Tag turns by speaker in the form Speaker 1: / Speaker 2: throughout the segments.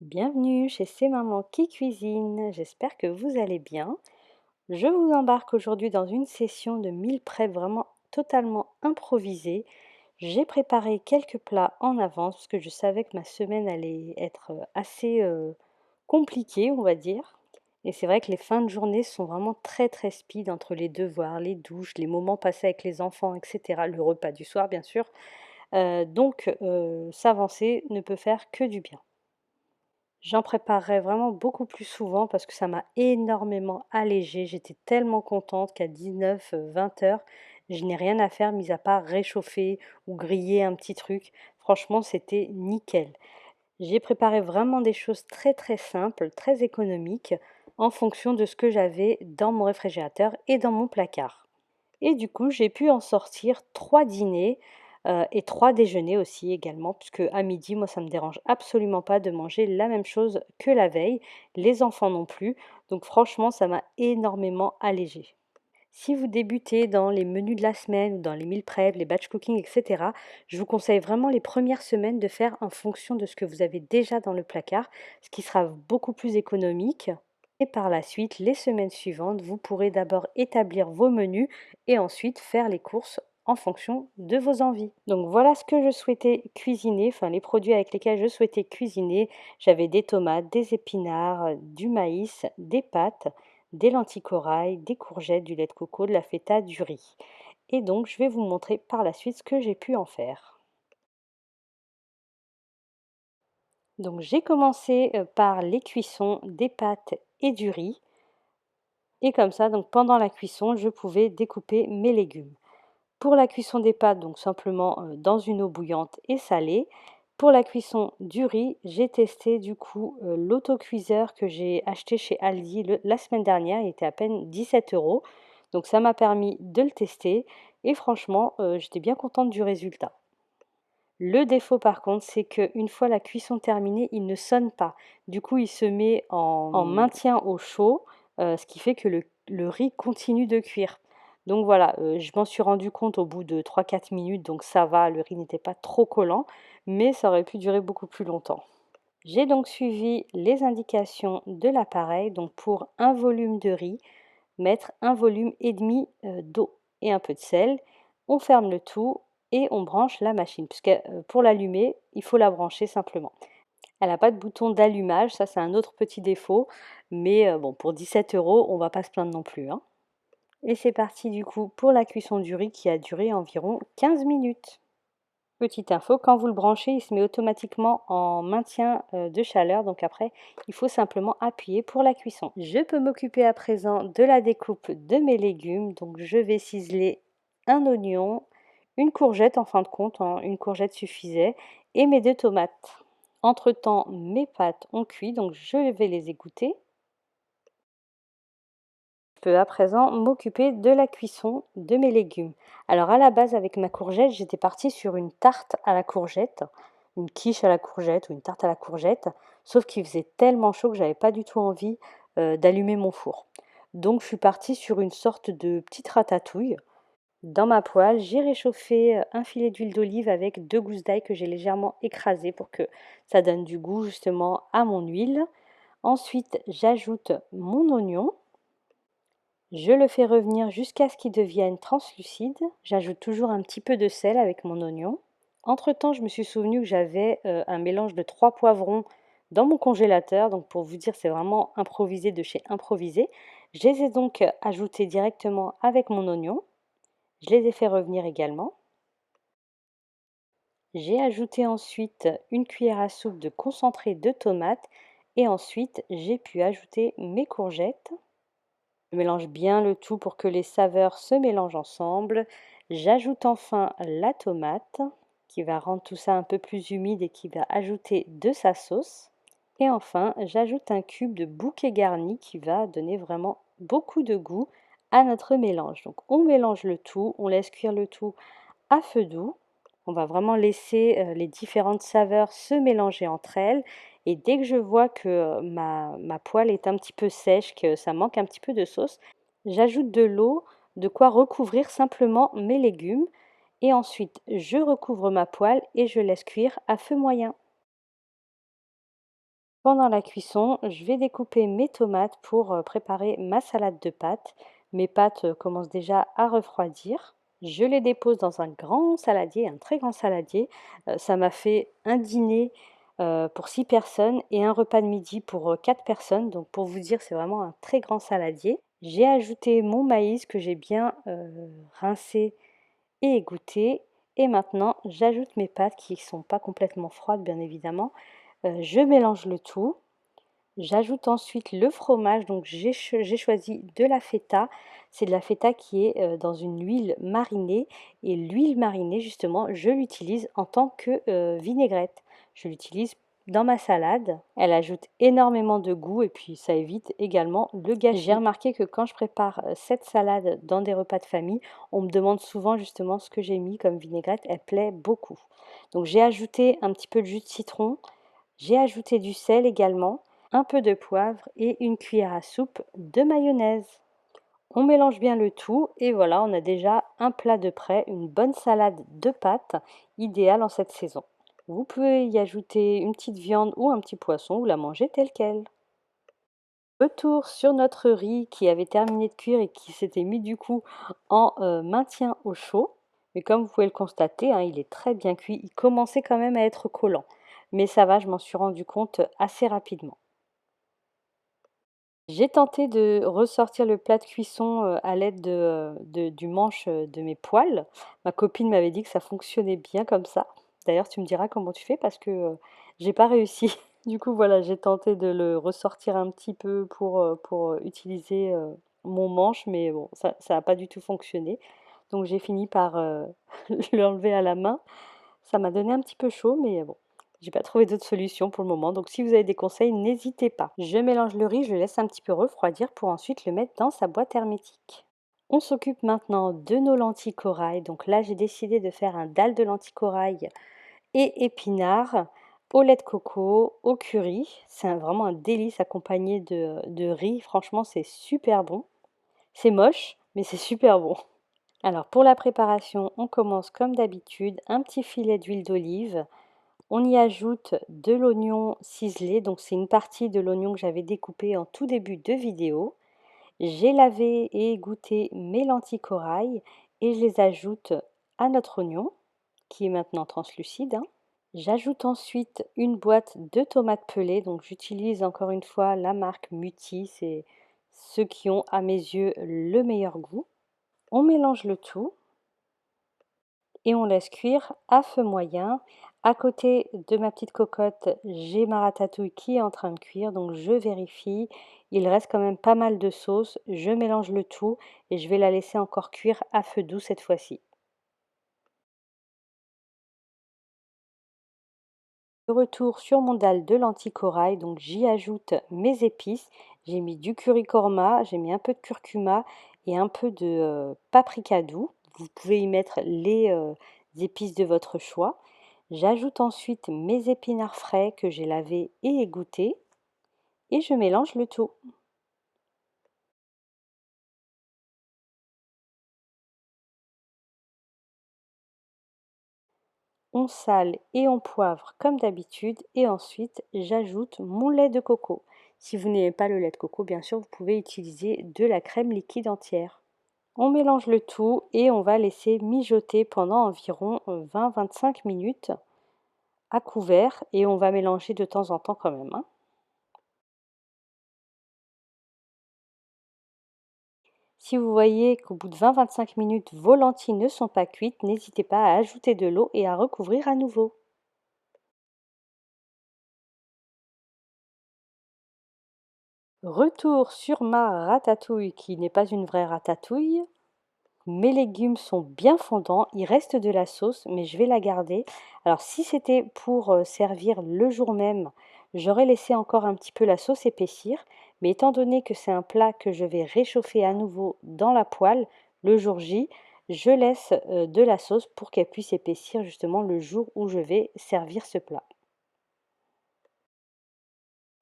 Speaker 1: Bienvenue chez C'est Maman qui cuisine, j'espère que vous allez bien. Je vous embarque aujourd'hui dans une session de meal prep vraiment totalement improvisée. J'ai préparé quelques plats en avance parce que je savais que ma semaine allait être assez compliquée, on va dire. Et c'est vrai que les fins de journée sont vraiment très très speed entre les devoirs, les douches, les moments passés avec les enfants, etc. Le repas du soir, bien sûr. Donc, s'avancer ne peut faire que du bien. J'en préparerai vraiment beaucoup plus souvent parce que ça m'a énormément allégée. J'étais tellement contente qu'à 19-20 heures, je n'ai rien à faire mis à part réchauffer ou griller un petit truc. Franchement, c'était nickel. J'ai préparé vraiment des choses très très simples, très économiques, en fonction de ce que j'avais dans mon réfrigérateur et dans mon placard. Et du coup, j'ai pu en sortir 3 dîners, et 3 déjeuners aussi également, puisque à midi, moi, ça me dérange absolument pas de manger la même chose que la veille, les enfants non plus, donc franchement, ça m'a énormément allégée. Si vous débutez dans les menus de la semaine ou dans les meal prep, les batch cooking, et cetera, je vous conseille vraiment les premières semaines de faire en fonction de ce que vous avez déjà dans le placard, ce qui sera beaucoup plus économique. Et par la suite, les semaines suivantes, vous pourrez d'abord établir vos menus et ensuite faire les courses en fonction de vos envies. Donc voilà ce que je souhaitais cuisiner, enfin les produits avec lesquels je souhaitais cuisiner. J'avais des tomates, des épinards, du maïs, des pâtes, des lentilles corail, des courgettes, du lait de coco, de la feta, du riz. Et donc je vais vous montrer par la suite ce que j'ai pu en faire. Donc j'ai commencé par les cuissons des pâtes et du riz. Et comme ça, donc pendant la cuisson, je pouvais découper mes légumes. Pour la cuisson des pâtes, donc simplement dans une eau bouillante et salée. Pour la cuisson du riz, j'ai testé du coup l'autocuiseur que j'ai acheté chez Aldi la semaine dernière. Il était à peine 17 euros. Donc ça m'a permis de le tester et franchement, j'étais bien contente du résultat. Le défaut par contre, c'est qu'une fois la cuisson terminée, il ne sonne pas. Du coup, il se met en maintien au chaud, ce qui fait que le riz continue de cuire. Donc voilà, je m'en suis rendu compte au bout de 3-4 minutes, donc ça va, le riz n'était pas trop collant, mais ça aurait pu durer beaucoup plus longtemps. J'ai donc suivi les indications de l'appareil, donc pour un volume de riz, mettre un volume et demi d'eau et un peu de sel. On ferme le tout et on branche la machine, puisque pour l'allumer, il faut la brancher simplement. Elle n'a pas de bouton d'allumage, ça c'est un autre petit défaut, mais bon, pour 17 euros, on va pas se plaindre non plus, hein. Et c'est parti du coup pour la cuisson du riz qui a duré environ 15 minutes. Petite info, quand vous le branchez, il se met automatiquement en maintien de chaleur. Donc après, il faut simplement appuyer pour la cuisson. Je peux m'occuper à présent de la découpe de mes légumes. Donc je vais ciseler un oignon, une courgette en fin de compte, hein, une courgette suffisait, et mes 2 tomates. Entre-temps, mes pâtes ont cuit, donc je vais les égoutter. Je peux à présent m'occuper de la cuisson de mes légumes. Alors à la base avec ma courgette, j'étais partie sur une tarte à la courgette, une quiche à la courgette ou une tarte à la courgette, sauf qu'il faisait tellement chaud que j'avais pas du tout envie d'allumer mon four. Donc je suis partie sur une sorte de petite ratatouille. Dans ma poêle, j'ai réchauffé un filet d'huile d'olive avec 2 gousses d'ail que j'ai légèrement écrasées pour que ça donne du goût justement à mon huile. Ensuite, j'ajoute mon oignon. Je le fais revenir jusqu'à ce qu'il devienne translucide. J'ajoute toujours un petit peu de sel avec mon oignon. Entre-temps, je me suis souvenu que j'avais un mélange de 3 poivrons dans mon congélateur. Donc pour vous dire, c'est vraiment improvisé de chez improvisé. Je les ai donc ajoutés directement avec mon oignon. Je les ai fait revenir également. J'ai ajouté ensuite une cuillère à soupe de concentré de tomate. Et ensuite, j'ai pu ajouter mes courgettes. Je mélange bien le tout pour que les saveurs se mélangent ensemble. J'ajoute enfin la tomate qui va rendre tout ça un peu plus humide et qui va ajouter de sa sauce. Et enfin, j'ajoute un cube de bouquet garni qui va donner vraiment beaucoup de goût à notre mélange. Donc on mélange le tout, on laisse cuire le tout à feu doux. On va vraiment laisser les différentes saveurs se mélanger entre elles. Et dès que je vois que ma poêle est un petit peu sèche, que ça manque un petit peu de sauce, j'ajoute de l'eau, de quoi recouvrir simplement mes légumes. Et ensuite, je recouvre ma poêle et je laisse cuire à feu moyen. Pendant la cuisson, je vais découper mes tomates pour préparer ma salade de pâtes. Mes pâtes commencent déjà à refroidir. Je les dépose dans un grand saladier, un très grand saladier. Ça m'a fait un dîner pour 6 personnes et un repas de midi pour 4 personnes. Donc pour vous dire, c'est vraiment un très grand saladier. J'ai ajouté mon maïs que j'ai bien rincé et égoutté. Et maintenant, j'ajoute mes pâtes qui ne sont pas complètement froides, bien évidemment. Je mélange le tout. J'ajoute ensuite le fromage, donc j'ai choisi de la feta. C'est de la feta qui est dans une huile marinée et l'huile marinée justement, je l'utilise en tant que vinaigrette. Je l'utilise dans ma salade. Elle ajoute énormément de goût et puis ça évite également le gâchis. J'ai remarqué que quand je prépare cette salade dans des repas de famille, on me demande souvent justement ce que j'ai mis comme vinaigrette. Elle plaît beaucoup. Donc j'ai ajouté un petit peu de jus de citron. J'ai ajouté du sel également, un peu de poivre et une cuillère à soupe de mayonnaise. On mélange bien le tout et voilà, on a déjà un plat de prêt, une bonne salade de pâtes, idéale en cette saison. Vous pouvez y ajouter une petite viande ou un petit poisson ou la manger telle quelle. Retour sur notre riz qui avait terminé de cuire et qui s'était mis du coup en maintien au chaud. Mais comme vous pouvez le constater, hein, il est très bien cuit. Il commençait quand même à être collant. Mais ça va, je m'en suis rendu compte assez rapidement. J'ai tenté de ressortir le plat de cuisson à l'aide du manche de mes poêles. Ma copine m'avait dit que ça fonctionnait bien comme ça. D'ailleurs, tu me diras comment tu fais parce que j'ai pas réussi. Du coup, voilà, j'ai tenté de le ressortir un petit peu pour utiliser mon manche, mais bon, ça n'a pas du tout fonctionné. Donc j'ai fini par l'enlever à la main. Ça m'a donné un petit peu chaud, mais bon, j'ai pas trouvé d'autre solution pour le moment. Donc si vous avez des conseils, n'hésitez pas. Je mélange le riz, je le laisse un petit peu refroidir pour ensuite le mettre dans sa boîte hermétique. On s'occupe maintenant de nos lentilles corail. Donc là, j'ai décidé de faire un dalle de lentilles corail et épinards au lait de coco, au curry. C'est vraiment un délice accompagné de riz. Franchement, c'est super bon. C'est moche, mais c'est super bon. Alors pour la préparation, on commence comme d'habitude, un petit filet d'huile d'olive. On y ajoute de l'oignon ciselé, donc c'est une partie de l'oignon que j'avais découpé en tout début de vidéo. J'ai lavé et égoutter mes lentilles corail et je les ajoute à notre oignon qui est maintenant translucide, hein. J'ajoute ensuite une boîte de tomates pelées, donc j'utilise encore une fois la marque Muti, c'est ceux qui ont à mes yeux le meilleur goût. On mélange le tout et on laisse cuire à feu moyen. À côté de ma petite cocotte, j'ai ma ratatouille qui est en train de cuire, donc je vérifie. Il reste quand même pas mal de sauce. Je mélange le tout et je vais la laisser encore cuire à feu doux cette fois-ci. De retour sur mon dalle de lentilles corail, donc j'y ajoute mes épices. J'ai mis du curry korma, j'ai mis un peu de curcuma et un peu de paprika doux. Vous pouvez y mettre les épices de votre choix. J'ajoute ensuite mes épinards frais que j'ai lavés et égouttés et je mélange le tout. On sale et on poivre comme d'habitude et ensuite j'ajoute mon lait de coco. Si vous n'aimez pas le lait de coco, bien sûr, vous pouvez utiliser de la crème liquide entière. On mélange le tout et on va laisser mijoter pendant environ 20-25 minutes à couvert et on va mélanger de temps en temps quand même, hein. Si vous voyez qu'au bout de 20-25 minutes, vos lentilles ne sont pas cuites, n'hésitez pas à ajouter de l'eau et à recouvrir à nouveau. Retour sur ma ratatouille qui n'est pas une vraie ratatouille. Mes légumes sont bien fondants, il reste de la sauce, mais je vais la garder. Alors si c'était pour servir le jour même, j'aurais laissé encore un petit peu la sauce épaissir. Mais étant donné que c'est un plat que je vais réchauffer à nouveau dans la poêle le jour J, je laisse de la sauce pour qu'elle puisse épaissir justement le jour où je vais servir ce plat.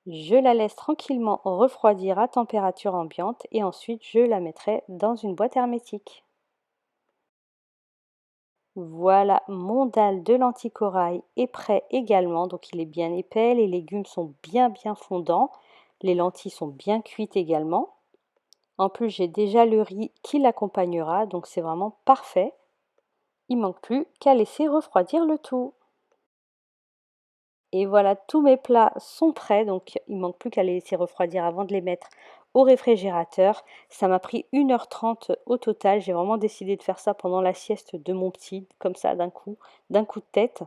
Speaker 1: Je la laisse tranquillement refroidir à température ambiante et ensuite je la mettrai dans une boîte hermétique. Voilà, mon dalle de lentilles corail est prêt également, donc il est bien épais, les légumes sont bien fondants, les lentilles sont bien cuites également. En plus, j'ai déjà le riz qui l'accompagnera, donc c'est vraiment parfait. Il manque plus qu'à laisser refroidir le tout. Et voilà, tous mes plats sont prêts, donc il ne manque plus qu'à les laisser refroidir avant de les mettre au réfrigérateur. Ça m'a pris 1h30 au total. J'ai vraiment décidé de faire ça pendant la sieste de mon petit, comme ça d'un coup de tête.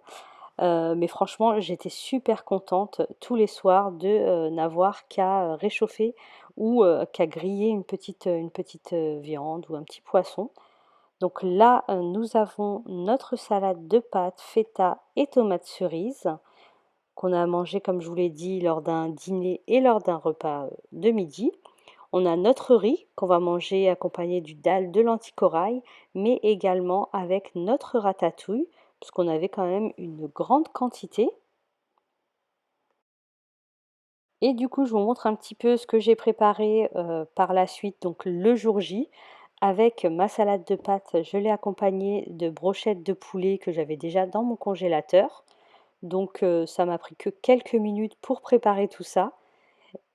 Speaker 1: Mais franchement, j'étais super contente tous les soirs de n'avoir qu'à réchauffer ou qu'à griller une petite viande ou un petit poisson. Donc là, nous avons notre salade de pâtes, feta et tomates cerises qu'on a mangé, comme je vous l'ai dit, lors d'un dîner et lors d'un repas de midi. On a notre riz qu'on va manger accompagné du dalle de lentilles corail, mais également avec notre ratatouille, puisqu'on avait quand même une grande quantité. Et du coup, je vous montre un petit peu ce que j'ai préparé par la suite, donc le jour J. Avec ma salade de pâtes, je l'ai accompagnée de brochettes de poulet que j'avais déjà dans mon congélateur. Donc ça m'a pris que quelques minutes pour préparer tout ça.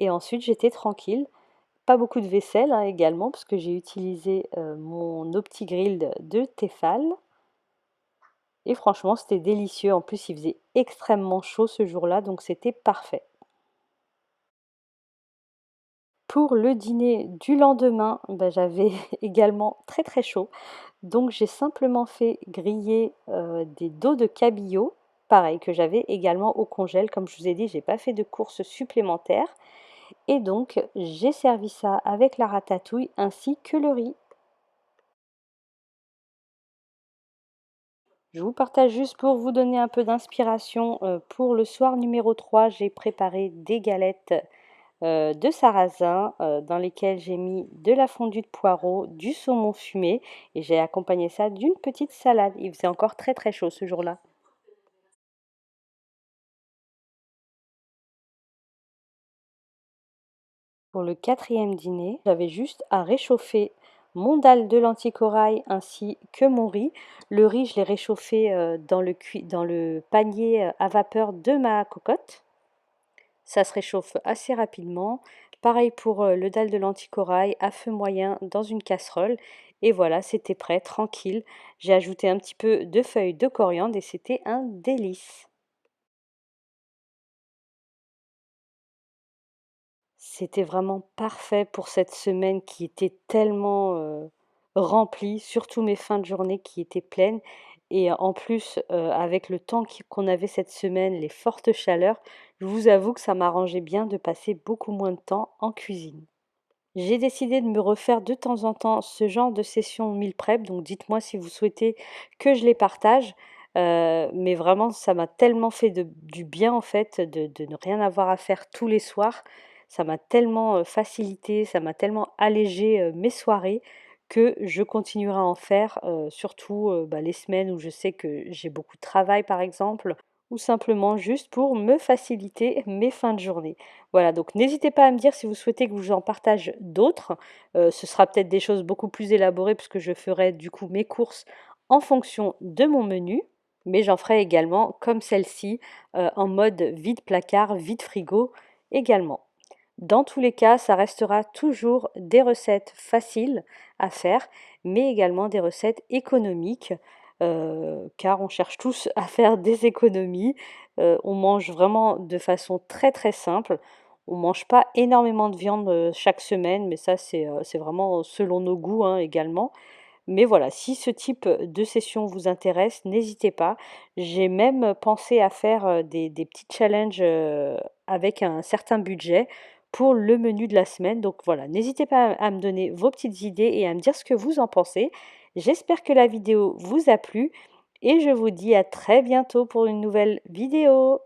Speaker 1: Et ensuite, j'étais tranquille. Pas beaucoup de vaisselle hein, également, parce que j'ai utilisé mon OptiGrill de Tefal. Et franchement, c'était délicieux. En plus, il faisait extrêmement chaud ce jour-là, donc c'était parfait. Pour le dîner du lendemain, bah, j'avais également très chaud. Donc j'ai simplement fait griller des dos de cabillaud, pareil, que j'avais également au congèle. Comme je vous ai dit, j'ai pas fait de courses supplémentaires. Et donc j'ai servi ça avec la ratatouille ainsi que le riz. Je vous partage juste pour vous donner un peu d'inspiration. Pour le soir numéro 3, j'ai préparé des galettes de sarrasin dans lesquelles j'ai mis de la fondue de poireaux, du saumon fumé et j'ai accompagné ça d'une petite salade. Il faisait encore très chaud ce jour-là. Pour le quatrième dîner, j'avais juste à réchauffer mon dalle de lentilles corail ainsi que mon riz. Le riz, je l'ai réchauffé dans le panier à vapeur de ma cocotte. Ça se réchauffe assez rapidement. Pareil pour le dalle de lentilles corail à feu moyen dans une casserole. Et voilà, c'était prêt, tranquille. J'ai ajouté un petit peu de feuilles de coriandre et c'était un délice. C'était vraiment parfait pour cette semaine qui était tellement remplie, surtout mes fins de journée qui étaient pleines. Et en plus, avec le temps qu'on avait cette semaine, les fortes chaleurs, je vous avoue que ça m'arrangeait bien de passer beaucoup moins de temps en cuisine. J'ai décidé de me refaire de temps en temps ce genre de session meal prep, donc dites-moi si vous souhaitez que je les partage. Mais vraiment, ça m'a tellement fait du bien en fait de ne rien avoir à faire tous les soirs. Ça m'a tellement facilité, ça m'a tellement allégé mes soirées que je continuerai à en faire, surtout bah, les semaines où je sais que j'ai beaucoup de travail par exemple, ou simplement juste pour me faciliter mes fins de journée. Voilà, donc n'hésitez pas à me dire si vous souhaitez que je vous en partage d'autres. Ce sera peut-être des choses beaucoup plus élaborées puisque je ferai du coup mes courses en fonction de mon menu. Mais j'en ferai également comme celle-ci en mode vide placard, vide frigo également. Dans tous les cas, ça restera toujours des recettes faciles à faire, mais également des recettes économiques, car on cherche tous à faire des économies. On mange vraiment de façon très simple. On ne mange pas énormément de viande chaque semaine, mais ça c'est vraiment selon nos goûts hein, également. Mais voilà, si ce type de session vous intéresse, n'hésitez pas. J'ai même pensé à faire des petits challenges avec un certain budget pour le menu de la semaine. Donc voilà, n'hésitez pas à me donner vos petites idées et à me dire ce que vous en pensez. J'espère que la vidéo vous a plu et je vous dis à très bientôt pour une nouvelle vidéo.